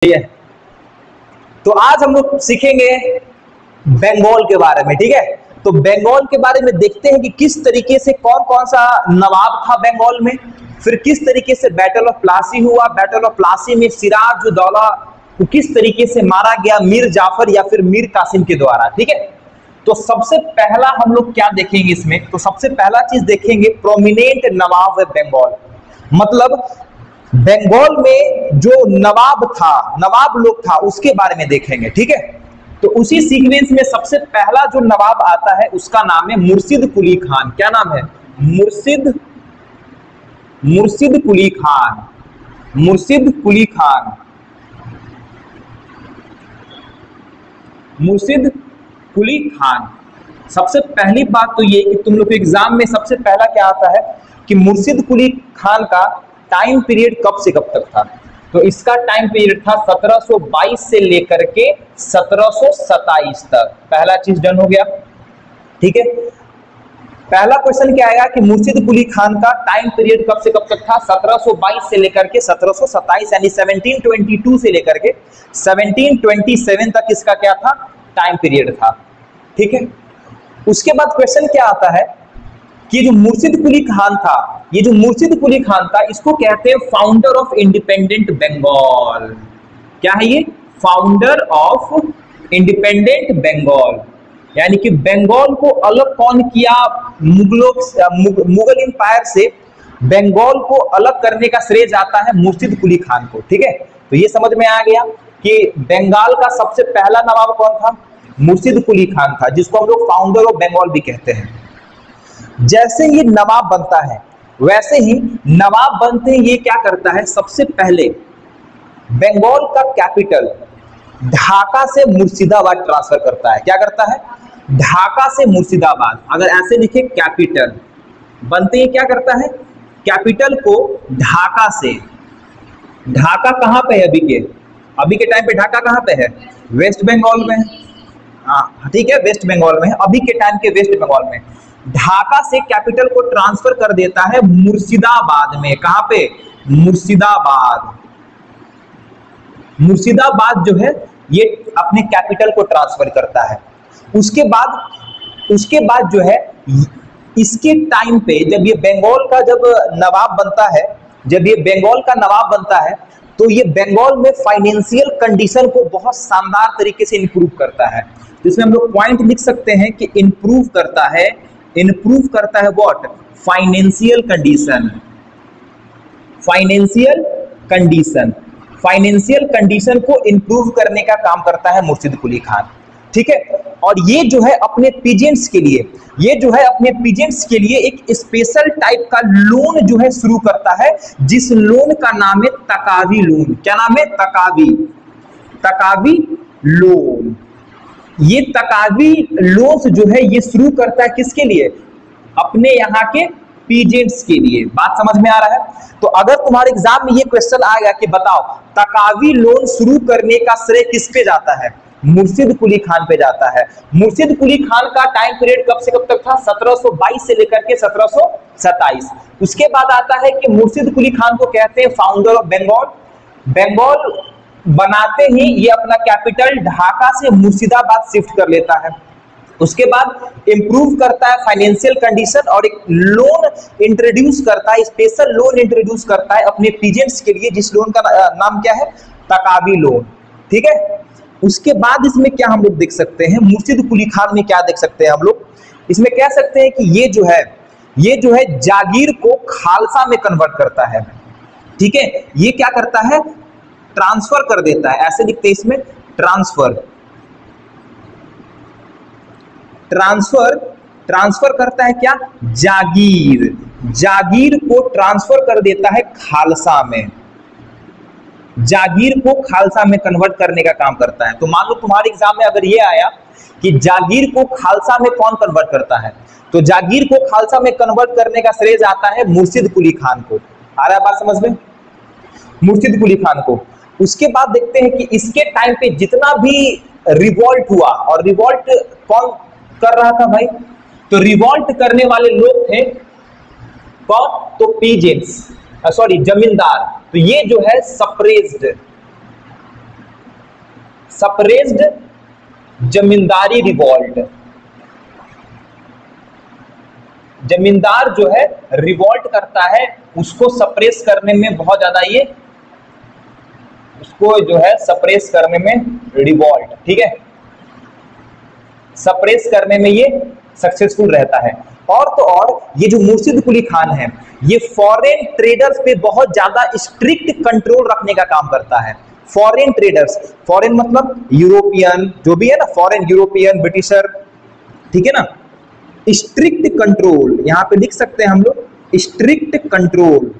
ठीक है, तो आज हम लोग सीखेंगे बंगाल के बारे में। ठीक है, तो बंगाल के बारे में देखते हैं कि किस तरीके से कौन कौन सा नवाब था बंगाल में, फिर किस तरीके से बैटल ऑफ प्लासी हुआ, बैटल ऑफ प्लासी में सिराजुद्दौला को किस तरीके से मारा गया, मीर जाफर या फिर मीर कासिम के द्वारा। ठीक है, तो सबसे पहला हम लोग क्या देखेंगे इसमें, तो सबसे पहला चीज देखेंगे प्रोमिनेंट नवाब बंगाल, मतलब बंगाल में जो नवाब था, नवाब लोग था, उसके बारे में देखेंगे। ठीक है, तो उसी सीक्वेंस में सबसे पहला जो नवाब आता है उसका नाम है मुर्शिद कुली खान। क्या नाम है? मुर्शिद कुली खान। मुर्शिद कुली खान, मुर्शिद कुली खान। सबसे पहली बात तो ये कि तुम लोग के एग्जाम में सबसे पहला क्या आता है कि मुर्शिद कुली खान का टाइम पीरियड कब से कब तक था। तो इसका टाइम पीरियड था 1722 से लेकर के 1727 तक। पहला चीज डन हो गया। ठीक है, पहला क्वेश्चन क्या आएगा कि मुर्शिद कुली खान का टाइम पीरियड कब से कब तक था। 1722 से लेकर के 1727, यानी 1722 से लेकर के 1727 तक इसका क्या था, टाइम पीरियड था। ठीक है, उसके बाद क्वेश्चन क्या आता है कि जो मुर्शिद कुली खान था, ये जो मुर्शिद कुली खान था इसको कहते हैं फाउंडर ऑफ इंडिपेंडेंट बंगाल। क्या है ये? फाउंडर ऑफ इंडिपेंडेंट बंगाल, यानी कि बंगाल को अलग कौन किया, मुगल एम्पायर से बंगाल को अलग करने का श्रेय जाता है मुर्शिद कुली खान को। ठीक है, तो ये समझ में आ गया कि बंगाल का सबसे पहला नवाब कौन था? मुर्शिद कुली खान था, जिसको हम लोग फाउंडर ऑफ बंगाल भी कहते हैं। जैसे ये नवाब बनता है वैसे ही नवाब बनते ही ये क्या करता है, सबसे पहले बंगाल का कैपिटल ढाका से मुर्शिदाबाद ट्रांसफर करता है। क्या करता है? ढाका से मुर्शिदाबाद। अगर ऐसे लिखे कैपिटल बनते ही क्या करता है, कैपिटल को ढाका से, ढाका कहां पे है अभी के टाइम पे ढाका कहां पे है? वेस्ट बंगाल में। हाँ ठीक है, वेस्ट बंगाल में है, अभी के टाइम के वेस्ट बंगाल में। ढाका से कैपिटल को ट्रांसफर कर देता है मुर्शिदाबाद में। कहां पे? मुर्शिदाबाद। मुर्शिदाबाद जो है ये अपने कैपिटल को ट्रांसफर करता है। उसके बाद जो है इसके टाइम पे जब ये बंगाल का जब नवाब बनता है, जब ये बंगाल का नवाब बनता है तो ये बंगाल में फाइनेंशियल कंडीशन को बहुत शानदार तरीके से इंप्रूव करता है। जिसमें हम लोग पॉइंट लिख सकते हैं कि इंप्रूव करता है what? Financial condition. Financial condition, financial condition को इंप्रूव करने का काम करता है मुर्शिद कुली खान। ठीक है, और ये जो है अपने पीजेंट्स के लिए, एक स्पेशल टाइप का लोन जो है शुरू करता है, जिस लोन का नाम है तकावी लोन। क्या नाम है? तकावी लोन। ये तकावी लोन जो है ये शुरू करता है किसके लिए? अपने यहाँ के पीजेंट्स के लिए। बात समझ में आ रहा है? तो अगर तुम्हारे एग्जाम में ये क्वेश्चन आएगा कि बताओ तकावी लोन शुरू करने का श्रेय किस पे जाता है? मुर्शिद कुली खान पे जाता है। मुर्शिद कुली खान का टाइम पीरियड कब से कब तक था? 1722 से लेकर के 1727। उसके बाद आता है कि मुर्शिद कुली खान को कहते हैं फाउंडर ऑफ बंगाल। बंगाल बनाते ही ये अपना कैपिटल ढाका से मुर्शिदाबाद शिफ्ट कर लेता है। उसके बाद इंप्रूव करता है फाइनेंशियल कंडीशन और एक लोन इंट्रोड्यूस करता है, स्पेशल लोन इंट्रोड्यूस करता है अपने पीजेंट्स के लिए, जिस लोन का नाम क्या है? तकावी लोन। ठीक है, उसके बाद इसमें क्या हम लोग देख सकते हैं, मुर्शिद कुली खान में क्या देख सकते हैं हम लोग, इसमें कह सकते हैं कि ये जो है जागीर को खालसा में कन्वर्ट करता है। ठीक है, ये क्या करता है? ट्रांसफर कर देता है। ऐसे लिखते हैं इसमें ट्रांसफर करता है क्या? जागीर को ट्रांसफर कर देता है खालसा में। जागीर को खालसा में कन्वर्ट करने का काम करता है। तो मान लो तुम्हारे एग्जाम में अगर ये आया कि जागीर को खालसा में कौन कन्वर्ट करता है, तो जागीर को खालसा में कन्वर्ट करने का श्रेय जाता है मुर्शिद कुली खान को। आ रहा है बात समझ में? मुर्शिद कुली खान को। उसके बाद देखते हैं कि इसके टाइम पे जितना भी रिवॉल्ट हुआ, और रिवॉल्ट कौन कर रहा था भाई? तो रिवॉल्ट करने वाले लोग थे कौन? तो पीजेंट्स, जमींदार। तो ये जो है सप्रेस्ड, सप्रेस्ड जमींदारी रिवॉल्ट। जमींदार जो है रिवॉल्ट करता है, उसको सप्रेस करने में बहुत ज्यादा ये, उसको जो है सप्रेस करने में रिवॉल्ट, ठीक है, सप्रेस करने में ये सक्सेसफुल रहता है। और तो और ये जो मुर्शिद कुली खान है, ये फॉरेन ट्रेडर्स पे बहुत ज्यादा स्ट्रिक्ट कंट्रोल रखने का काम करता है। फॉरेन ट्रेडर्स, फॉरेन मतलब यूरोपियन, जो भी है ना, फॉरेन, यूरोपियन, ब्रिटिशर, ठीक है ना। स्ट्रिक्ट कंट्रोल, यहां पे लिख सकते हैं हम लोग, स्ट्रिक्ट कंट्रोल।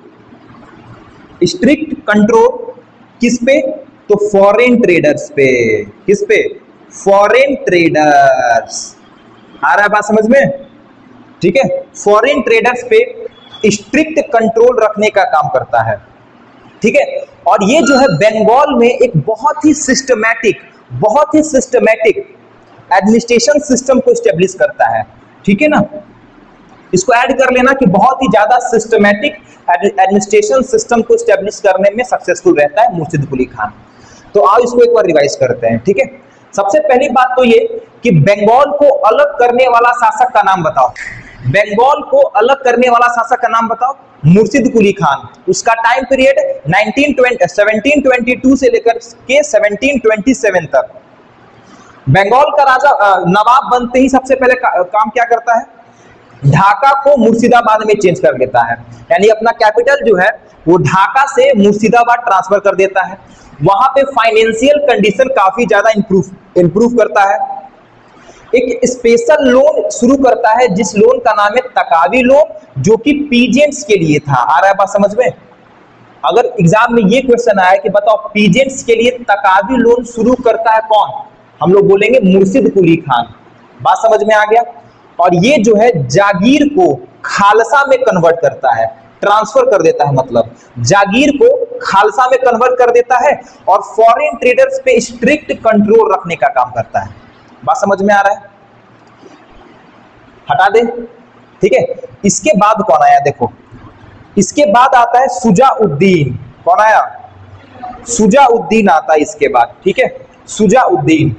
स्ट्रिक्ट कंट्रोल किस पे? तो फॉरेन ट्रेडर्स पे। किस पे? Foreign traders. आ रहा है बात समझ में? ठीक है, फॉरेन ट्रेडर्स पे स्ट्रिक्ट कंट्रोल रखने का काम करता है, ठीक है। और ये जो है बंगाल में एक बहुत ही सिस्टमैटिक एडमिनिस्ट्रेशन सिस्टम को स्टेब्लिश करता है, ठीक है ना। इसको ऐड कर लेना कि बहुत ही ज्यादा सिस्टमैटिक एडमिनिस्ट्रेशन सिस्टम को स्टेब्लिश करने में सक्सेसफुल रहता है मुर्शिद कुली खान। तो आओ इसको एक बार रिवाइज करते हैं, ठीक है। सबसे पहली बात तो ये कि बंगाल को अलग करने वाला शासक का नाम बताओ। बंगाल को अलग करने वाला शासक का नाम बताओ, मुर्शिद कुली खान। उसका टाइम पीरियड 1722 से लेकर के 1727 तक। बंगाल का राजा नवाब बनते ही सबसे पहले काम क्या करता है? ढाका को मुर्शिदाबाद में चेंज कर देता है, यानी अपना कैपिटल जो है वो ढाका से मुर्शिदाबाद ट्रांसफर कर देता है। वहां पे फाइनेंशियल कंडीशन काफी ज्यादा इंप्रूव करता है। एक स्पेशल लोन शुरू करता है जिस लोन का नाम है तकावी लोन, जो कि पीजेंट्स के लिए था। आ रहा है बात समझ में? अगर एग्जाम में ये क्वेश्चन आया कि बताओ पीजेंट्स के लिए तकावी लोन शुरू करता है कौन, हम लोग बोलेंगे मुर्शिद कुली खान। बात समझ में आ गया? और ये जो है जागीर को खालसा में कन्वर्ट करता है, ट्रांसफर कर देता है, मतलब जागीर को खालसा में कन्वर्ट कर देता है और फॉरेन ट्रेडर्स पे स्ट्रिक्ट कंट्रोल रखने का काम करता है। बात समझ में आ रहा है? हटा दे, ठीक है। इसके बाद कौन आया देखो, इसके बाद आता है सुजाउद्दीन। कौन आया? सुजाउद्दीन आता है इसके बाद, ठीक है, सुजाउद्दीन।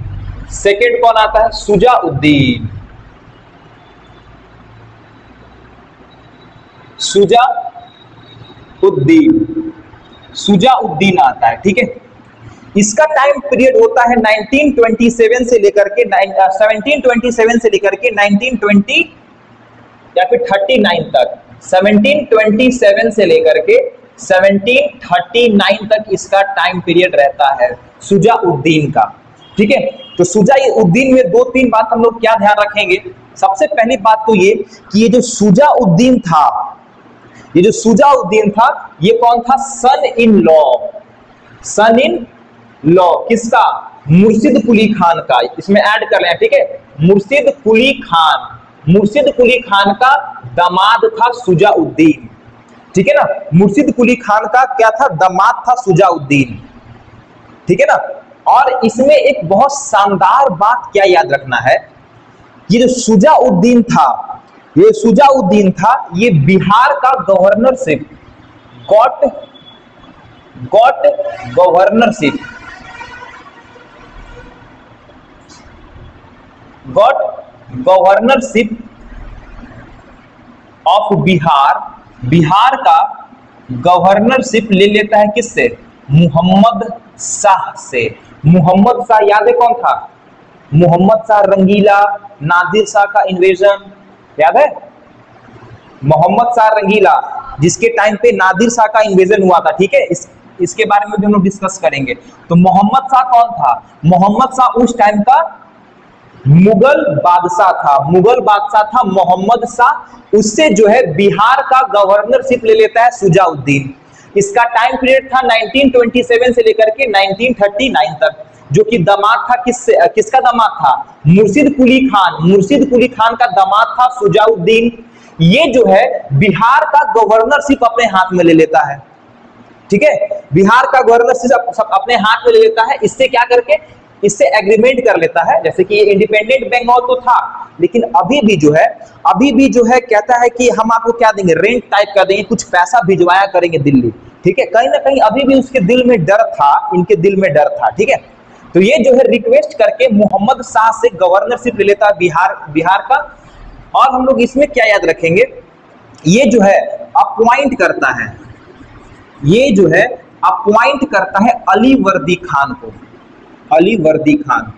सेकेंड कौन आता है? सुजाउद्दीन। सुजाउद्दीन आता है, ठीक है। इसका टाइम पीरियड होता है 1927 से लेकर के 1727 से लेकर के 1920 या फिर 39 तक। 1727 से लेकर के 1739 तक इसका टाइम पीरियड रहता है सुजाउद्दीन का, ठीक है। तो सुजाउद्दीन में दो तीन बात हम लोग क्या ध्यान रखेंगे। सबसे पहली बात तो ये कि ये जो सुजाउद्दीन था, ये कौन था? सन इन लॉ किसका? मुर्शिद कुली खान का। इसमें ऐड कर लें, ठीक है। मुर्शिद कुली खान का दामाद था सुजाउद्दीन, ठीक है ना। मुर्शिद कुली खान का क्या था? दामाद था सुजाउद्दीन, ठीक है ना। और इसमें एक बहुत शानदार बात क्या याद रखना है, ये जो सुजाउद्दीन था, ये बिहार का governorship got governorship of Bihar का गवर्नरशिप ले लेता है किससे? मुहम्मद शाह से। मुहम्मद शाह याद है कौन था? मुहम्मद शाह रंगीला, नादिर शाह का इन्वेजन याद है? मोहम्मद शाह रंगीला, जिसके टाइम पे नादिर शाह का इन्वेजन हुआ था, ठीक है। इसके बारे में भी हम लोग डिस्कस करेंगे। तो मोहम्मद शाह कौन था? मोहम्मद शाह उस टाइम का मुगल बादशाह था मोहम्मद शाह। उससे जो है बिहार का गवर्नरशिप ले लेता है सुजाउद्दीन। इसका टाइम पीरियड था 1927 से लेकर के 1939 तक, जो कि दामाद था किसका दामाद था? मुर्शिद कुली खान का दामाद था सुजाउद्दीन। ये जो है बिहार का गवर्नरशिप अपने हाथ में ले लेता है, ठीक है। बिहार का गवर्नरशिप अपने हाथ में ले लेता है। इससे क्या करके? इससे एग्रीमेंट कर लेता है, जैसे कि ये इंडिपेंडेंट बंगाल तो था, लेकिन अभी भी जो है कहता है कि हम आपको क्या देंगे? रेंट टाइप का देंगे, कुछ पैसा भिजवाया करेंगे दिल्ली, ठीक है। कहीं ना कहीं अभी भी उसके दिल में डर था, इनके दिल में डर था, ठीक है। तो ये जो है रिक्वेस्ट करके मोहम्मद शाह से गवर्नरशिप ले लेता है बिहार का। और हम लोग इसमें क्या याद रखेंगे, ये जो है अपॉइंट करता है, ये जो है अपॉइंट करता है अली वर्दी खान को, अली वर्दी खान,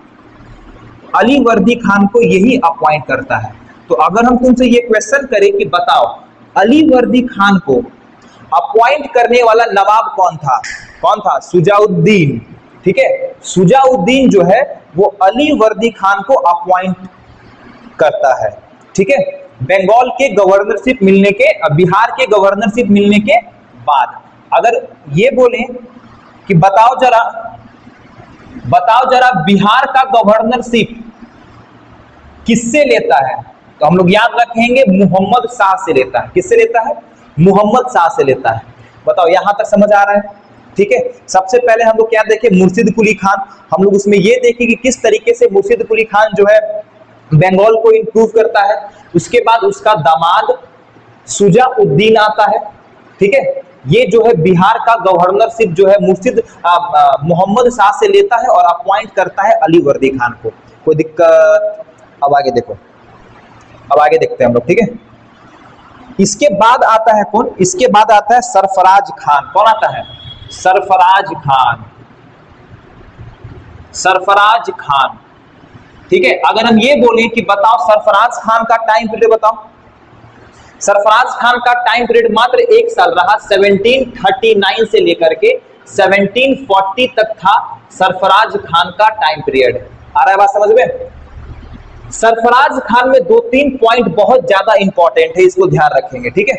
अली वर्दी खान को यही अपॉइंट करता है। तो अगर हम तुमसे ये क्वेश्चन करें कि बताओ अली वर्दी खान को अपॉइंट करने वाला नवाब कौन था, कौन था? शुजाउद्दीन। ठीक है, शुजाउद्दीन जो है वो अली वर्दी खान को अपॉइंट करता है। ठीक है, बंगाल के गवर्नरशिप मिलने के, बिहार के गवर्नरशिप मिलने के बाद अगर ये बोले कि बताओ जरा बिहार का गवर्नरशिप किससे लेता है, तो हम लोग याद रखेंगे मोहम्मद शाह से लेता है। किससे लेता है? मोहम्मद शाह से लेता है। बताओ यहां तक समझ आ रहा है? ठीक है, सबसे पहले हम लोग क्या देखें, मुर्शिद कुली खान। हम लोग उसमें ये देखें कि किस तरीके से मुर्शिद कुली खान जो है बंगाल को इंप्रूव करता है। उसके बाद उसका दामाद शुजाउद्दीन आता है। ठीक है, ये जो है बिहार का गवर्नरशिप जो है मोहम्मद शाह से लेता है और अपॉइंट करता है अली वर्दी खान को। कोई दिक्कत? अब आगे देखो, अब आगे देखते हैं हम लोग। ठीक है, इसके बाद आता है कौन? इसके बाद आता है सरफराज खान। कौन आता है? सरफराज खान, सरफराज खान। ठीक है, अगर हम ये बोलें कि बताओ सरफराज खान का टाइम पीरियड बताओ, सरफराज खान का टाइम पीरियड मात्र 1 साल रहा, 1739 से लेकर के 1740 तक था सरफराज खान का टाइम पीरियड। आ रहा है बात समझ में? सरफराज खान में 2-3 पॉइंट बहुत ज्यादा इंपॉर्टेंट है, इसको ध्यान रखेंगे। ठीक है,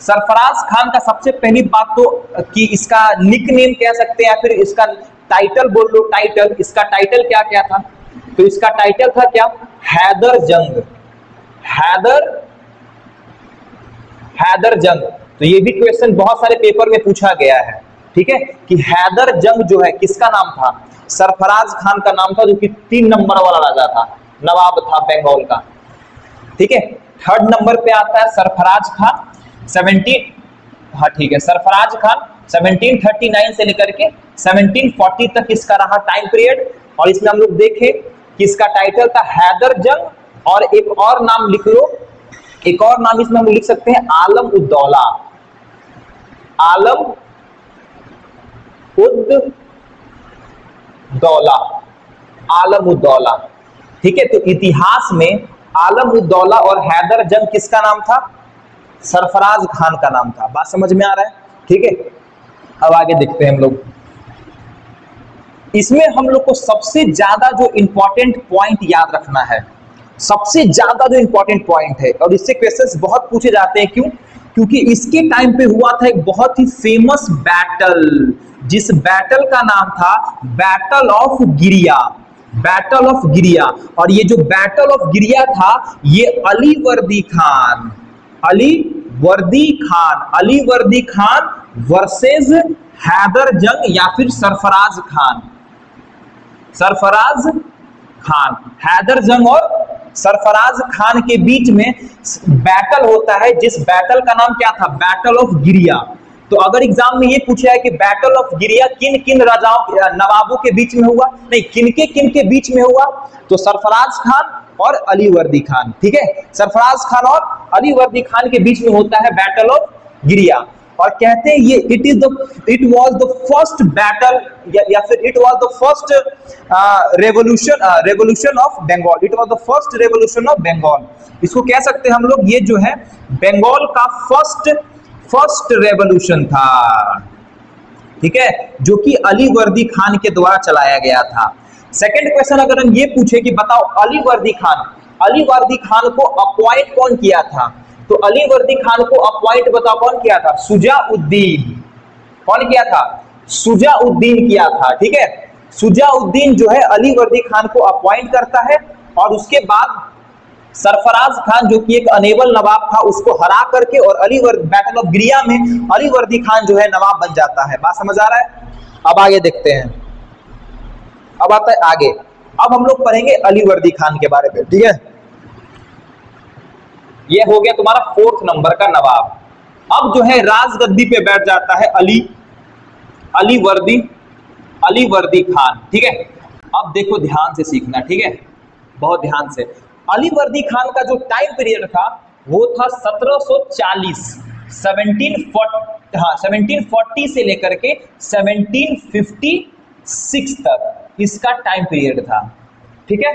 सरफराज खान का सबसे पहली बात तो कि इसका निकनेम कह सकते हैं या फिर इसका टाइटल बोल लो, टाइटल, इसका टाइटल क्या क्या था? तो इसका टाइटल था क्या? हैदर जंग, हैदर जंग। तो ये भी क्वेश्चन बहुत सारे पेपर में पूछा गया है। ठीक है, कि हैदर जंग जो है किसका नाम था? सरफराज खान का नाम था, जो कि 3 नंबर वाला राजा था, नवाब था बंगाल का। ठीक है, 3rd नंबर पे आता है सरफराज खान 1739 से लेकर के 1740 तक इसका रहा टाइम पीरियड। और इसमें हम लोग देखें कि इसका टाइटल था हैदर जंग, और एक और नाम लिख लो, एक और नाम इसमें हम लिख सकते हैं आलम उद्दौला, आलम उद्दौला, आलम उद्दौला। ठीक है, तो इतिहास में आलम उद्दौला और हैदर जंग किसका नाम था? सरफराज खान का नाम था। बात समझ में आ रहा है? ठीक है, अब आगे देखते हैं हम लोग। इसमें हम लोग को सबसे ज्यादा जो इंपॉर्टेंट पॉइंट याद रखना है, सबसे ज्यादा जो इंपॉर्टेंट पॉइंट है, और इससे क्वेश्चंस बहुत पूछे जाते हैं। क्यों? क्योंकि इसके टाइम पे हुआ था एक बहुत ही फेमस बैटल, जिस बैटल का नाम था battle of Giria, battle of गिरिया। और ये जो बैटल ऑफ गिरिया था, ये अली वर्दी खान, अली वर्दी खान वर्सेस हैदर जंग या फिर सरफराज खान, सरफराज खान, हैदर जंग और सरफराज खान के बीच में बैटल होता है, जिस बैटल का नाम क्या था? बैटल ऑफ गिरिया। तो अगर एग्जाम में ये पूछा है कि बैटल ऑफ गिरिया किन किन राजाओं, नवाबों के बीच में हुआ, नहीं, किन के बीच में हुआ? तो सरफराज खान और अली वर्दी खान। ठीक है, सरफराज खान और अली वर्दी खान के बीच में होता है बैटल ऑफ गिरिया। और कहते हैं ये it was the first battle या फिर it was the first revolution of Bengal, it was the first revolution of Bengal. इसको कह सकते हैं हम लोग, ये जो है बंगाल का फर्स्ट रेवोल्यूशन था। ठीक है, जो कि अली वर्दी खान के द्वारा चलाया गया था। सेकंड क्वेश्चन अगर हम ये पूछे कि बताओ अली वर्दी खान को अपॉइंट कौन किया था? तो अली वर्दी खान को अपॉइंट बताओ कौन किया था? शुजाउद्दीन। कौन किया था? शुजाउद्दीन किया था। ठीक है, शुजाउद्दीन जो है अली वर्दी खान को अपॉइंट करता है, और उसके बाद सरफराज खान जो कि एक अनेबल नवाब था, उसको हरा करके और बैटल ऑफ गिरिया में अली वर्दी खान जो है नवाब बन जाता है। बात समझ आ रहा है? अब आगे देखते हैं, अब आता है आगे। अब हम लोग पढ़ेंगे अली वर्दी खान के बारे में। ठीक है, ये हो गया तुम्हारा 4th नंबर का नवाब। अब जो है राजगद्दी पे बैठ जाता है अली वर्दी खान। ठीक है, अब देखो ध्यान से सीखना, ठीक है, बहुत ध्यान से। अलीवर्दी खान का जो टाइम पीरियड था वो था 1740, 1740 से लेकर के 1756 तक इसका टाइम पीरियड था, ठीक है।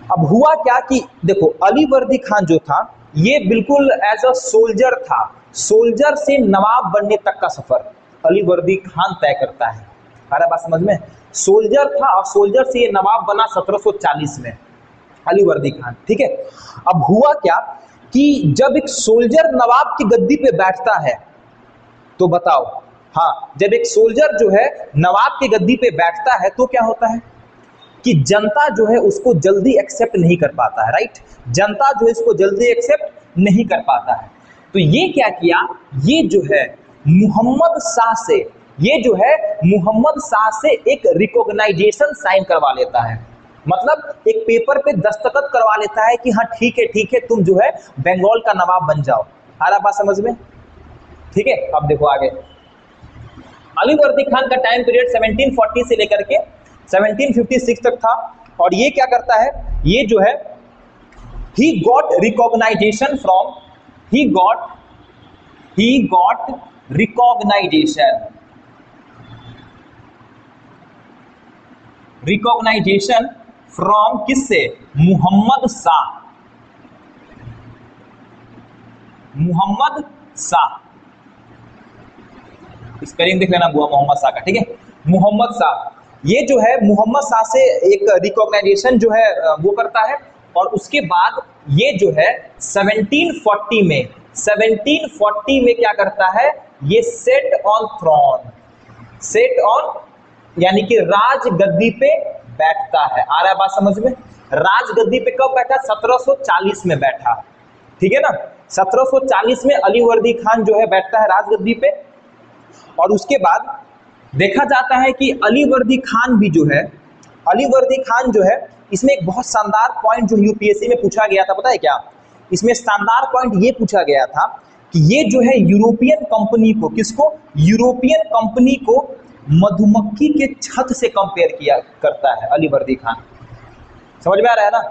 अब हुआ क्या कि देखो अलीवर्दी खान जो था ये बिल्कुल एज अ सोल्जर था, सोल्जर से नवाब बनने तक का सफर अलीवर्दी खान तय करता है। अरे बात समझ में, सोल्जर था और सोल्जर से ये नवाब बना 1740 में अलीवर्दी खान, ठीक है। अब हुआ क्या कि जब एक सोल्जर नवाब की गद्दी पे बैठता है तो बताओ, हाँ, जब एक सोल्जर जो है नवाब की गद्दी पे बैठता है तो क्या होता है कि जनता जो है उसको जल्दी एक्सेप्ट नहीं कर पाता है, राइट। जनता जो है इसको जल्दी एक्सेप्ट नहीं कर पाता है। तो ये क्या किया, ये जो है मुहम्मद शाह से, ये जो है मुहम्मद शाह से एक रिकॉग्नाइजेशन साइन करवा लेता है, मतलब एक पेपर पे दस्तखत करवा लेता है कि हाँ ठीक है तुम जो है बंगाल का नवाब बन जाओ। आ रहा बात समझ में, ठीक है। अब देखो आगे, अलीवर्दी खान का टाइम पीरियड 1740 से लेकर के 1756 तक था और ये क्या करता है, ये जो है he got recognition फ्रॉम किससे, मुहम्मद शाह, स्पेलिंग देख लेना बुआ मोहम्मद शाह का, ठीक है, मुहम्मद शाह। ये जो है मुहम्मद शाह से एक रिकॉग्नाइजेशन जो है वो करता है और उसके बाद ये जो है 1740 में क्या करता है, ये सेट ऑन यानी कि राज गद्दी पे बैठता है। आ रहा है बात समझ में, राज गद्दी पे कब बैठा, 1740 में बैठा, ठीक है ना। 1740 में अलीवर्दी खान जो है बैठता है राजगद्दी पे और उसके बाद देखा जाता है कि अलीवर्दी खान जो है इसमें एक बहुत शानदार पॉइंट जो यूपीएससी में पूछा गया था, पता है क्या, इसमें शानदार पॉइंट ये पूछा गया था कि ये जो है यूरोपियन कंपनी को मधुमक्खी के छत से कंपेयर किया करता है अलीवर्दी खान। समझ में आ रहा है ना,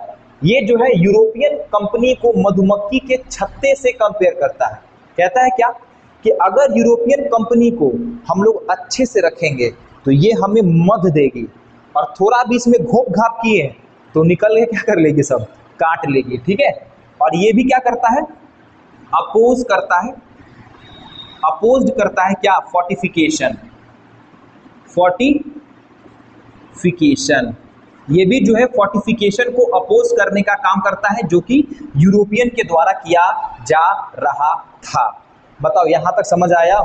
ये जो है यूरोपियन कंपनी को मधुमक्खी के छत्ते से कंपेयर करता है। कहता है क्या कि अगर यूरोपियन कंपनी को हम लोग अच्छे से रखेंगे तो ये हमें मध देगी और थोड़ा भी इसमें घोप घाप किए तो निकल के क्या कर लेगी, सब काट लेगी, ठीक है। और ये भी क्या करता है, अपोज करता है क्या, फोर्टिफिकेशन, ये भी जो है फोर्टिफिकेशन को अपोज करने का काम करता है जो कि यूरोपियन के द्वारा किया जा रहा था। बताओ यहां तक समझ आया,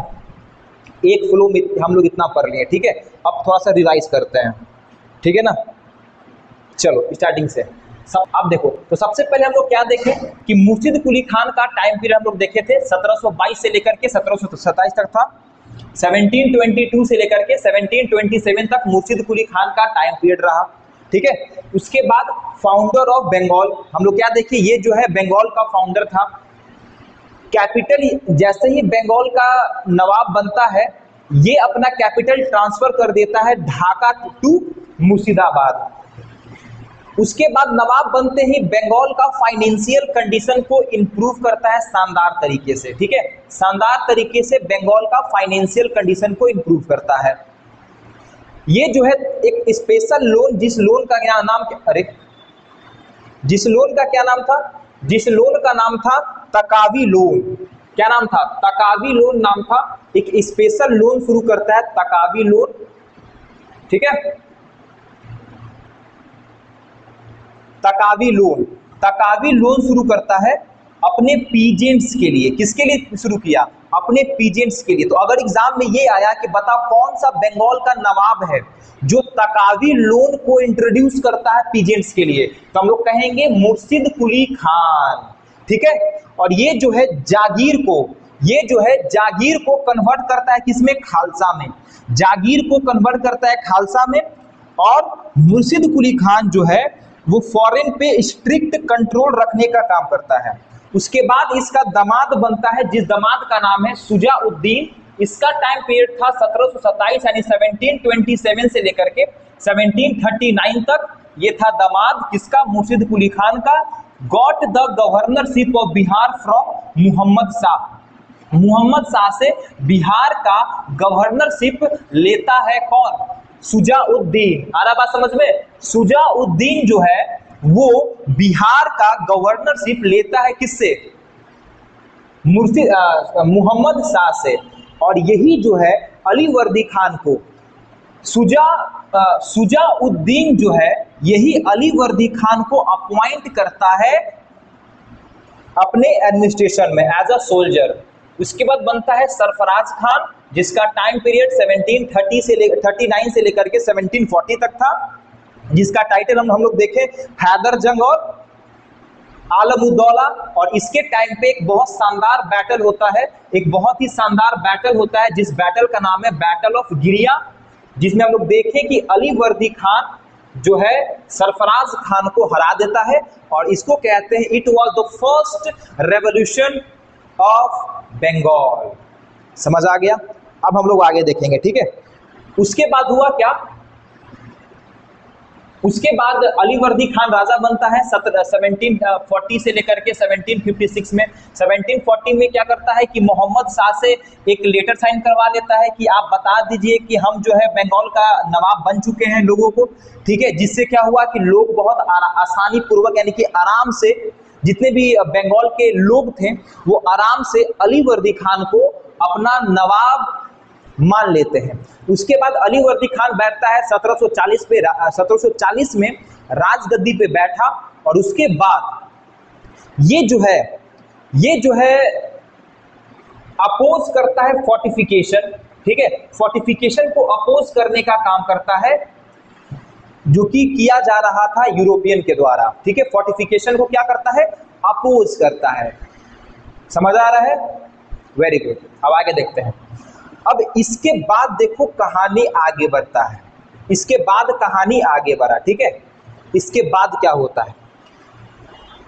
एक फ्लो में हम लोग इतना पढ़ लिए, ठीक है। अब थोड़ा सा रिवाइज करते हैं, ठीक है ना। चलो स्टार्टिंग से सब, अब देखो तो सबसे पहले हम लोग क्या देखें कि मुर्शिद कुली खान का टाइम पीरियड हम लोग देखे थे 1722 से लेकर के 1727 तक था। 1722 से लेकर के 1727 तक मुर्शिद कुली खान का टाइम पीरियड रहा, ठीक है। उसके बाद फाउंडर ऑफ बंगाल हम लोग क्या देखे, ये जो है बंगाल का फाउंडर था। कैपिटल, जैसे ही बंगाल का नवाब बनता है ये अपना कैपिटल ट्रांसफर कर देता है ढाका टू मुर्शिदाबाद। उसके बाद नवाब बनते ही बंगाल का फाइनेंशियल कंडीशन को इंप्रूव करता है शानदार तरीके से, ठीक है। शानदार तरीके से बंगाल का फाइनेंशियल कंडीशन को इंप्रूव करता है। ये जो है एक स्पेशल लोन, जिस लोन का क्या नाम जिस लोन का नाम था तकावी लोन। क्या नाम था, तकावी लोन नाम था। एक स्पेशल लोन शुरू करता है तकावी लोन, ठीक है। तकावी लोन शुरू करता है अपने पीजेंट्स के लिए। किसके लिए शुरू किया, अपने पीजेंट्स के लिए। तो अगर एग्जाम में ये आया कि बता कौन सा बंगाल का नवाब है जो तकावी लोन को इंट्रोड्यूस करता है पीजेंट्स के लिए, तो हम लोग कहेंगे मुर्शिद कुली खान, ठीक है। और ये जो है जागीर को कन्वर्ट करता है किसमें, खालसा में। जागीर को कन्वर्ट करता है खालसा में। और मुर्शिद कुली खान जो है वो फॉरेन पे स्ट्रिक्ट कंट्रोल रखने का काम करता है। उसके बाद इसका दामाद बनता है जिस दामाद का नाम है शुजाउद्दीन इसका टाइम पीरियड था 1727 यानी 1727 से लेकर के 1739 तक। ये था दामाद किसका? मुर्शिद कुली खान का। Got the governorship of Bihar from Muhammad Shah. Muhammad Shah से बिहार का गवर्नरशिप लेता है कौन? सुजाउद्दीन। आ रहा बात समझ में? सुजाउद्दीन जो है वो बिहार का गवर्नरशिप लेता है किससे? मुहम्मद शाह से। और यही जो है अलीवर्दी खान को सुजाउद्दीन जो है यही अलीवर्दी खान को अपॉइंट करता है अपने एडमिनिस्ट्रेशन में एज अ सोल्जर। उसके बाद बनता है सरफराज खान जिसका टाइम पीरियड 1739 से लेकर के 1740 तक था, जिसका टाइटल हम लोग देखें हैदर जंग और आलम-उद-दौला। और इसके टाइम पे एक बहुत शानदार बैटल होता है, एक बहुत ही शानदार बैटल होता है जिस बैटल का नाम है बैटल ऑफ गिरिया, जिसमें हम लोग देखें कि अलीवर्दी खान जो है सरफराज खान को हरा देता है। और इसको कहते हैं it was the first revolution of Bengal. समझ आ गया? अब हम लोग आगे देखेंगे, ठीक है। उसके बाद हुआ क्या? उसके बाद अलीवर्दी खान राजा बनता है 1740 से लेकर के 1756 में। 1740 में क्या करता है कि मोहम्मद शाह से एक लेटर साइन करवा लेता है कि आप बता दीजिए कि हम जो है बंगाल का नवाब बन चुके हैं लोगों को, ठीक है। जिससे क्या हुआ कि लोग बहुत आसानी पूर्वक यानी कि आराम से, जितने भी बंगाल के लोग थे वो आराम से अलीवर्दी खान को अपना नवाब मान लेते हैं। उसके बाद अलीवर्दी खान बैठता है 1740 में राजगद्दी पे बैठा। और उसके बाद ये जो है अपोज करता है फोर्टिफिकेशन, ठीक है। फोर्टिफिकेशन को अपोज करने का काम करता है जो कि किया जा रहा था यूरोपियन के द्वारा, ठीक है। फोर्टिफिकेशन को क्या करता है? अपोज करता है। समझ आ रहा है? Very good. अब आगे देखते हैं। अब इसके बाद देखो कहानी आगे बढ़ता है। इसके बाद कहानी आगे बढ़ा, ठीक है। इसके बाद क्या होता है?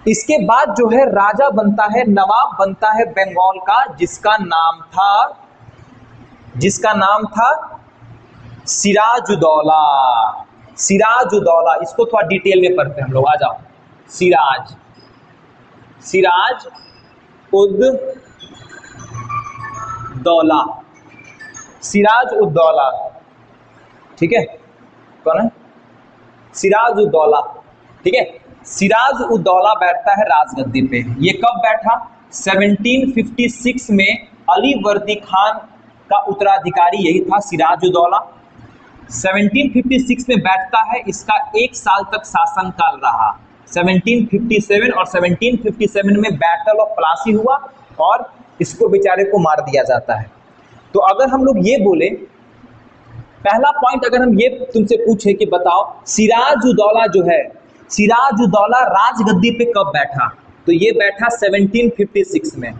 इसके बाद जो है राजा बनता है, नवाब बनता है बंगाल का, जिसका नाम था सिराजुद्दौला। सिराजुद्दौला, इसको थोड़ा डिटेल में पढ़ते हैं हम लोग। आ जाओ। सिराज-उद-दौला, सिराज-उद-दौला, ठीक है। कौन है? सिराज-उद-दौला, ठीक है। सिराज-उद-दौला बैठता है राजगद्दी पे। ये कब बैठा? 1756 में अलीवर्दी खान का उत्तराधिकारी यही था सिराज-उद-दौला। 1756 में बैठता है। इसका 1 साल तक शासनकाल रहा। 1757 और 1757 में बैटल ऑफ प्लासी हुआ और इसको बेचारे को मार दिया जाता है। तो अगर हम लोग ये बोले, पहला पॉइंट अगर हम ये तुमसे पूछे कि बताओ सिराज-उद-दौला जो है, सिराज-उद-दौला राजगद्दी पे कब बैठा? तो ये बैठा 1756 में।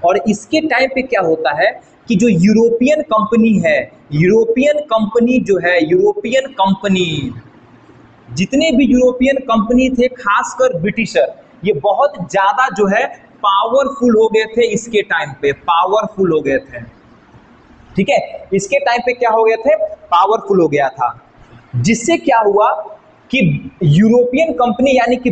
और इसके टाइम पे क्या होता है कि जो यूरोपियन कंपनी है, यूरोपियन कंपनी जितने भी यूरोपियन कंपनी थे, खासकर ब्रिटिशर, ये बहुत ज्यादा जो है पावरफुल हो गए थे। इसके टाइम पे पावरफुल हो गए थे, ठीक है। इसके टाइम पे क्या हो गए थे? पावरफुल हो गया था। जिससे क्या हुआ कि यूरोपियन कंपनी यानी कि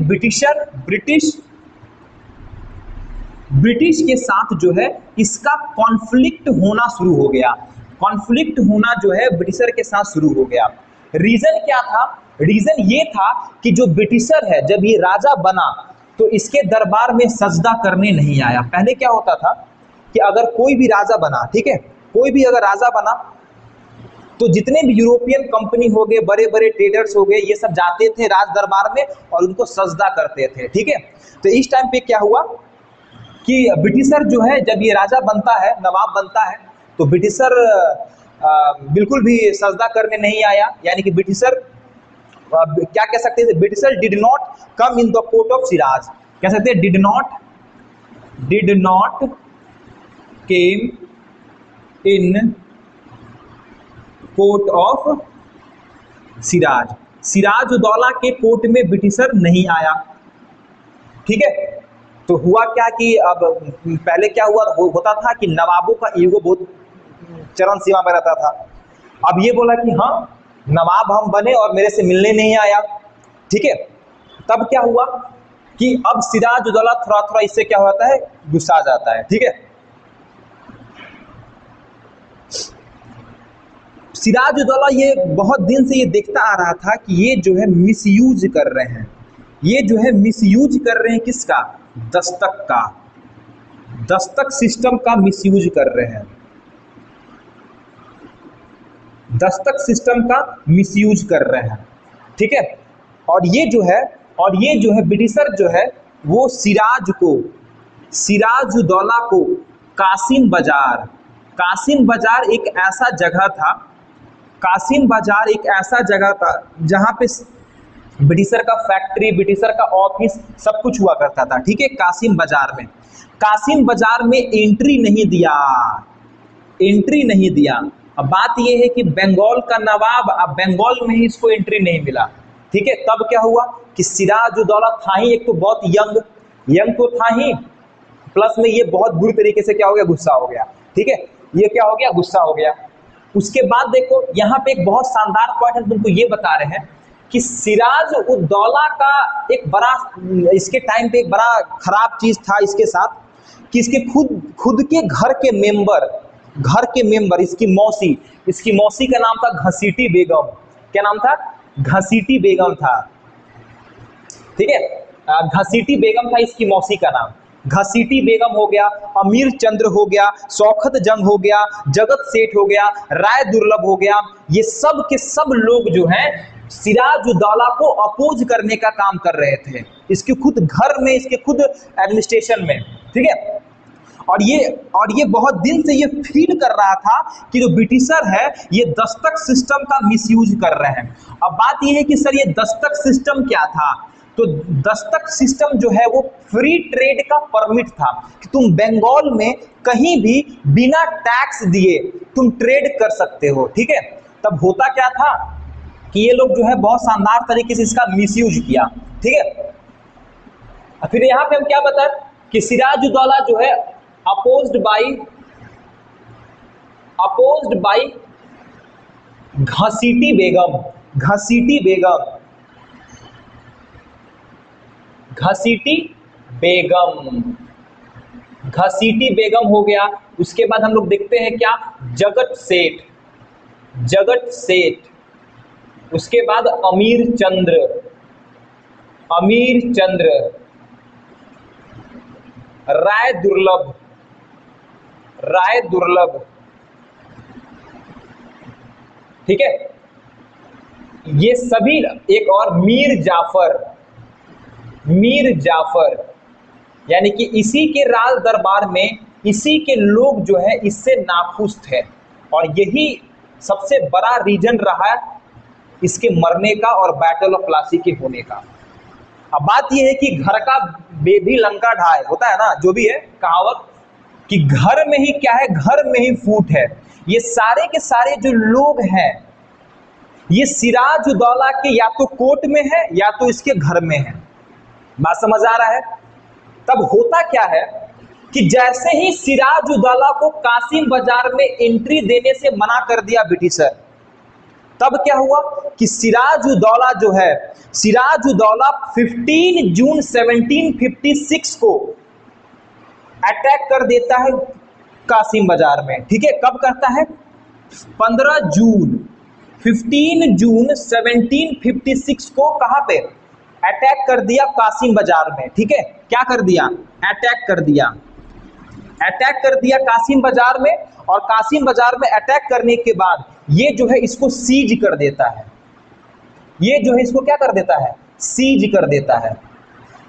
ब्रिटिश के साथ जो है इसका कॉन्फ्लिक्ट होना शुरू हो गया। कॉन्फ्लिक्ट होना जो है ब्रिटिशर के साथ शुरू हो गया। रीजन क्या था? रीजन ये था कि जो ब्रिटिशर है जब ये राजा बना तो इसके दरबार में सजदा करने नहीं आया। पहले क्या होता था कि अगर कोई भी राजा बना, ठीक है, कोई भी अगर राजा बना तो जितने भी यूरोपियन कंपनी हो गए, बड़े बड़े ट्रेडर्स हो गए, ये सब जाते थे राज दरबार में और उनको सजदा करते थे, ठीक है। तो इस टाइम पे क्या हुआ कि ब्रिटिशर जो है जब ये राजा बनता है, नवाब बनता है, तो ब्रिटिशर बिल्कुल भी सजदा करने नहीं आया। यानी कि ब्रिटिशर क्या कह सकते हैं? Britisher did not come in the court of Siraj. कह सकते हैं did not came in court of Siraj. Siraj ud Daula के कोर्ट में ब्रिटिशर नहीं आया, ठीक है। तो हुआ क्या कि अब पहले क्या होता था कि नवाबों का ईगो बहुत चरण सीमा पर रहता था। अब ये बोला कि हाँ नवाब हम बने और मेरे से मिलने नहीं आया, ठीक है। तब क्या हुआ कि अब सिराजुद्दौला थोड़ा थोड़ा इससे क्या होता है, गुस्सा जाता है, ठीक है। सिराजुद्दौला ये बहुत दिन से ये देखता आ रहा था कि ये जो है मिसयूज कर रहे हैं, ये जो है मिसयूज कर रहे हैं किसका, दस्तक का, दस्तक सिस्टम का मिसयूज कर रहे हैं, दस्तक सिस्टम का मिसयूज कर रहे हैं, ठीक है। और ये जो है ब्रिटिशर जो है वो सिराजुद्दौला को कासिम बाजार एक ऐसा जगह था, कासिम बाजार एक ऐसा जगह था जहाँ पे ब्रिटिशर का फैक्ट्री, ब्रिटिशर का ऑफिस सब कुछ हुआ करता था, ठीक है। कासिम बाजार में एंट्री नहीं दिया। अब बात यह है कि बंगाल का नवाब, अब बंगाल में ही इसको एंट्री नहीं मिला, ठीक है। तब क्या हुआ कि सिराजुद्दौला था ही एक तो बहुत यंग तो था ही, प्लस में ये बहुत बुरी तरीके से क्या हो गया, गुस्सा हो गया, ठीक है। ये क्या हो गया, गुस्सा हो गया। उसके बाद देखो यहाँ पे एक बहुत शानदार पॉइंट हम तुमको ये बता रहे हैं कि सिराजुद्दौला का एक बड़ा, इसके टाइम पे एक बड़ा खराब चीज था इसके साथ कि इसके खुद के घर के मेंबर, इसकी मौसी का नाम था घसीटी बेगम। क्या नाम था, घसीटी बेगम था, ठीक है। घसीटी बेगम था इसकी मौसी का नाम। घसीटी बेगम हो गया, अमीर चंद्र हो गया, शौकत जंग हो गया, जगत सेठ हो गया, राय दुर्लभ हो गया, ये सब के सब लोग जो हैं सिराजुद्दौला को अपोज करने का काम कर रहे थे, इसके खुद घर में, इसके खुद एडमिनिस्ट्रेशन में, ठीक है। और ये बहुत दिन से ये फील कर रहा था कि जो ब्रिटिशर है ये दस्तक सिस्टम का मिसयूज कर रहे हैं। अब बात ये है कि सर ये दस्तक सिस्टम क्या था, तो दस्तक सिस्टम जो है वो फ्री ट्रेड का परमिट था कि तुम बंगाल में कहीं भी बिना टैक्स दिए तुम ट्रेड कर सकते हो, ठीक है। तब होता क्या था कि ये लोग जो है बहुत शानदार तरीके से इसका मिसयूज किया, ठीक है। फिर यहाँ पे हम क्या बताएं कि सिराजुद्दौला जो है अपोज्ड बाय घसीटी बेगम हो गया। उसके बाद हम लोग देखते हैं क्या, जगत सेठ, उसके बाद अमीर चंद्र, राय दुर्लभ, ठीक है। ये सभी, एक और मीर जाफर, यानी कि इसी के राज दरबार में इसी के लोग जो है इससे नाखुश थे, और यही सबसे बड़ा रीजन रहा इसके मरने का और बैटल ऑफ प्लासी के होने का। अब बात यह है कि घर का बेबी लंका ढाए, होता है ना, जो भी है कहावत कि घर में ही क्या है, घर में ही फूट है। ये सारे के सारे जो लोग हैं ये सिराजुद्दौला के या तो कोर्ट में है या तो इसके घर में है। बात समझ आ रहा है। तब होता क्या है कि जैसे ही सिराजुद्दौला को कासिम बाजार में एंट्री देने से मना कर दिया ब्रिटिशर, तब क्या हुआ कि सिराजुद्दौला 15 जून 1756 को अटैक कर देता है कासिम बाजार में, ठीक है। कब करता है, 15 जून 1756 को कहां पे अटैक कर दिया, कासिम बाजार में, ठीक है। क्या कर दिया, अटैक कर दिया कासिम बाजार में। और कासिम बाजार में अटैक करने के बाद ये जो है इसको सीज कर देता है, ये जो है इसको क्या कर देता है, सीज कर देता है।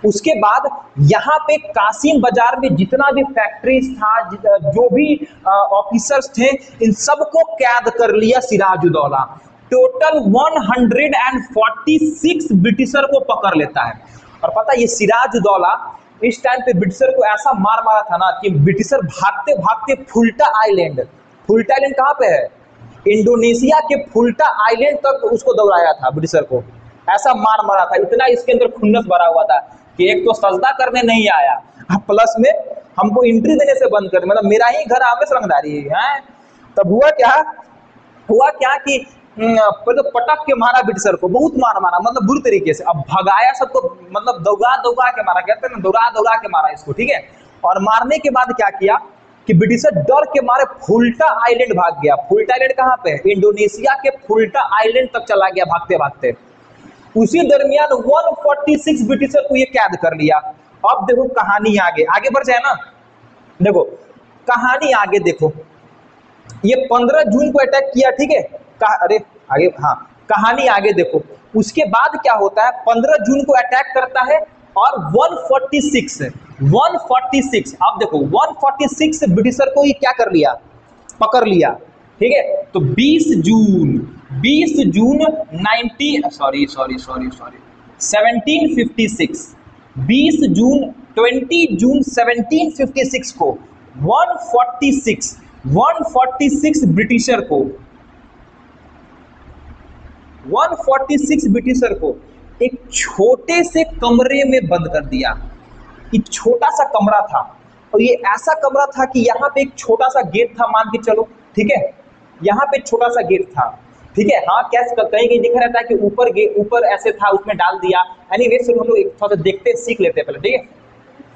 उसके बाद यहाँ पे कासिम बाजार में जितना भी फैक्ट्रीज था, जो भी ऑफिसर्स थे, इन सबको कैद कर लिया सिराजुद्दौला। टोटल 146 ब्रिटिशर को पकड़ लेता है। और पता है ये सिराजुद्दौला इस टाइम पे ब्रिटिशर को ऐसा मार मारा था ना कि ब्रिटिशर भागते भागते फुल्टा आइलैंड कहाँ पे है, इंडोनेशिया के फुल्टा आइलैंड तक उसको दौड़ाया था ब्रिटिशर को, ऐसा मार मारा था। इतना इसके अंदर खुन्नस भरा हुआ था कि एक तो सजदा करने नहीं आया, प्लस में हमको एंट्री देने से बंद कर, मतलब मेरा ही घर आगे रंगदारी है। तब हुआ क्या कि पहले तो पटक के मारा ब्रिटिशर को, बहुत मारा मतलब बुरी तरीके से। अब भगाया सबको, मतलब दौड़ा के मारा, कहते हैं ना दौड़ा के मारा इसको, ठीक है। और मारने के बाद क्या किया कि ब्रिटिशर डर के मारे फुल्टा आइलैंड भाग गया। फुल्टा आइलैंड कहाँ पे है? इंडोनेशिया के फुल्टा आइलैंड तक चला गया भागते भागते। उसी दरमियान 146 ब्रिटिशर को ये कैद कर लिया। अब देखो कहानी आगे बढ़ जाए ना, देखो कहानी आगे देखो। ये 15 जून को अटैक किया, ठीक है। अरे आगे, हाँ कहानी आगे देखो। उसके बाद क्या होता है, 15 जून को अटैक करता है और 146 अब देखो 146 ब्रिटिशर को ये क्या कर लिया, पकड़ लिया, ठीक है। तो 20 जून 1756, 20 जून 1756 को 146 ब्रिटिशर को एक छोटे से कमरे में बंद कर दिया। एक छोटा सा कमरा था, और ये ऐसा कमरा था कि यहाँ पे एक छोटा सा गेट था, मान के चलो, ठीक है। यहाँ पे छोटा सा गेट था, ठीक है। हाँ कैसे कहीं दिखा रहता है कि ऊपर ऐसे था, उसमें डाल दिया। एनीवे हम लोग एक थोड़ा सा देखते हैं, सीख लेते हैं पहले, ठीक है।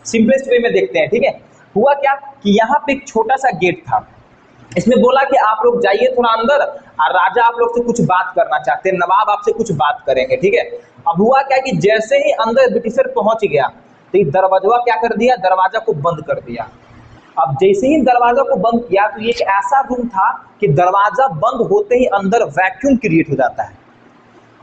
सिंपलेस्ट वे में देखते हैं, ठीक है। हुआ क्या कि यहाँ पे एक छोटा सा गेट था। इसमें बोला कि आप लोग जाइए थोड़ा अंदर, और राजा आप लोग से कुछ बात करना चाहते हैं, नवाब आपसे कुछ बात करेंगे, ठीक है। अब हुआ क्या कि जैसे ही अंदर ब्रिटिशर पहुंच गया तो ये दरवाजा क्या कर दिया, दरवाजा को बंद कर दिया। अब जैसे ही दरवाजा को बंद किया तो ये एक ऐसा रूम था कि दरवाजा बंद होते ही अंदर वैक्यूम क्रिएट हो जाता है।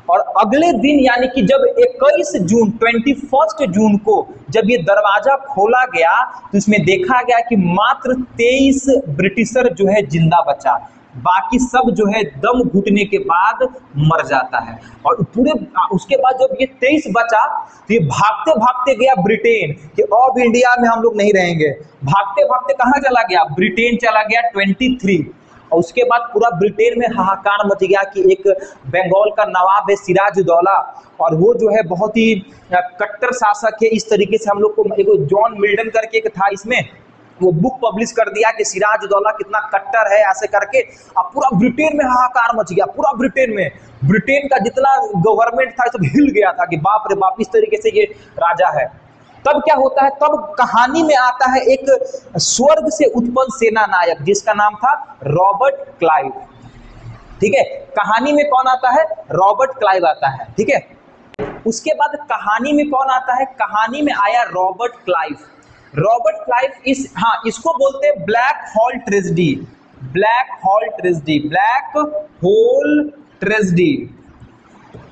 और अगले दिन यानी कि जब 21 जून को जब ये दरवाजा खोला गया तो इसमें देखा गया कि मात्र 23 ब्रिटिशर जो है जिंदा बचा, बाकी सब जो है दम घुटने के बाद मर जाता है। और पूरे उसके बाद जब ये 23 बचा तो ये भागते भागते गया ब्रिटेन कि अब इंडिया में हम लोग नहीं रहेंगे। भागते भागते कहाँ चला गया, ब्रिटेन चला गया 23। और उसके बाद पूरा ब्रिटेन में हाहाकार मच गया कि एक बंगाल का नवाब है सिराजुद्दौला, और वो जो है बहुत ही कट्टर शासक है। इस तरीके से हम लोग को एक जॉन मिल्टन करके एक था, इसमें वो बुक पब्लिश कर दिया कि सिराजुद्दौला कितना कट्टर है ऐसे करके। अब पूरा ब्रिटेन में हाहाकार मच गया, पूरा ब्रिटेन का जितना गवर्नमेंट था सब हिल गया था कि बाप रे बाप इस तरीके से ये राजा है। तब क्या होता है, तब कहानी में आता है एक स्वर्ग से उत्पन्न सेना नायक जिसका नाम था रॉबर्ट क्लाइव, ठीक है। कहानी में कौन आता है, रॉबर्ट क्लाइव आता है, ठीक है। उसके बाद कहानी में कौन आता है, कहानी में आया रॉबर्ट क्लाइव। इसको बोलते हैं ब्लैक होल ट्रेजेडी,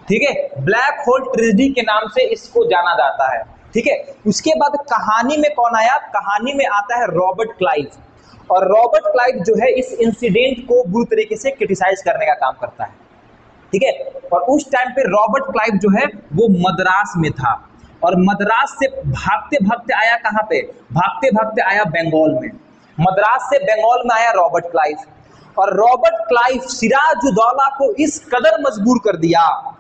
ठीक है। ब्लैक होल ट्रेजेडी के नाम से इसको जाना जाता है, ठीक है। उसके बाद कहानी में कौन आया, कहानी में आता है रॉबर्ट क्लाइव। और रॉबर्ट क्लाइव जो है इस इंसिडेंट को बुरी तरीके से क्रिटिसाइज करने का काम करता है, ठीक है। और उस टाइम पे रॉबर्ट क्लाइव जो है वो मद्रास में था, और मद्रास से भागते भागते आया कहां पे, भागते भागते आया बंगाल में। मद्रास से बंगाल में आया रॉबर्ट क्लाइव, और रॉबर्ट क्लाइव सिराजुद्दौला को इस कदर मजबूर कर दिया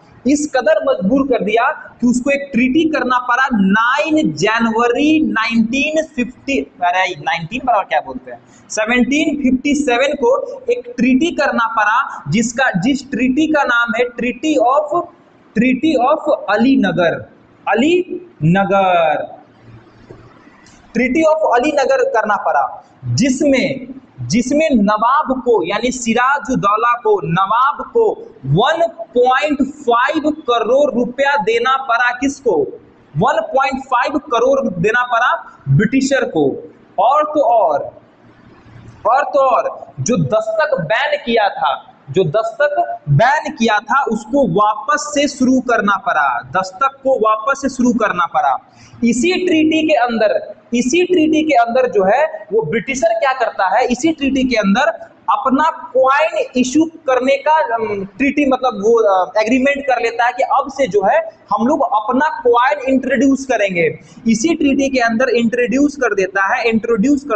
कि उसको एक ट्रीटी करना पड़ा 9 जनवरी 1757 को एक ट्रीटी करना पड़ा, जिस ट्रीटी का नाम है ट्रीटी ऑफ अलीनगर करना पड़ा, जिसमें नवाब को यानी सिराजुद्दौला को नवाब को 1.5 करोड़ रुपया देना पड़ा। किसको, 1.5 करोड़ देना पड़ा ब्रिटिशर को। और तो और जो दस्तक बैन किया था उसको वापस से शुरू करना पड़ा, दस्तक को वापस से शुरू करना पड़ा। इसी ट्रीटी के अंदर जो है वो ब्रिटिशर क्या करता है, इसी ट्रीटी के अंदर अपना क्वाइन इशू करने का ट्रीटी मतलब वो एग्रीमेंट कर लेता है कि अब से जो है हम लोग अपना क्वाइन इंट्रोड्यूस करेंगे। इसी ट्रीटी के अंदर इंट्रोड्यूस कर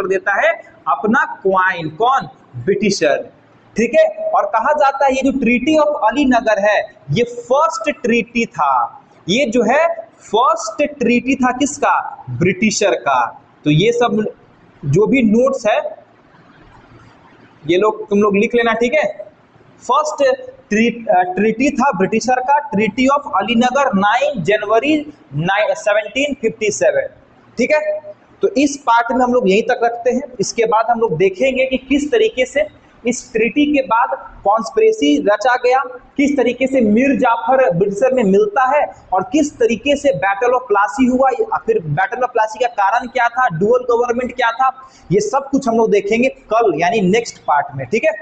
देता है अपना क्वाइन, कौन, ब्रिटिशर, ठीक है। और कहा जाता है ये जो ट्रीटी ऑफ अलीनगर है ये फर्स्ट ट्रीटी था, ये जो है फर्स्ट ट्रीटी था किसका, ब्रिटिशर का। तो ये सब जो भी नोट्स है ये लोग तुम लोग लिख लेना, ठीक है। फर्स्ट ट्रीटी था ब्रिटिशर का, ट्रीटी ऑफ अलीनगर 9 जनवरी 1757, ठीक है। तो इस पार्ट में हम लोग यहीं तक रखते हैं। इसके बाद हम लोग देखेंगे कि किस तरीके से इस ट्रीटी के बाद कॉन्स्पिरेसी रचा गया, किस तरीके से मीर जाफर ब्रिटिशर में मिलता है, और किस तरीके से बैटल ऑफ प्लासी हुआ, फिर बैटल ऑफ प्लासी का कारण क्या था, डुअल गवर्नमेंट क्या था, ये सब कुछ हम लोग देखेंगे कल यानी नेक्स्ट पार्ट में, ठीक है।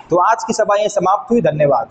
तो आज की सभा यह समाप्त हुई, धन्यवाद।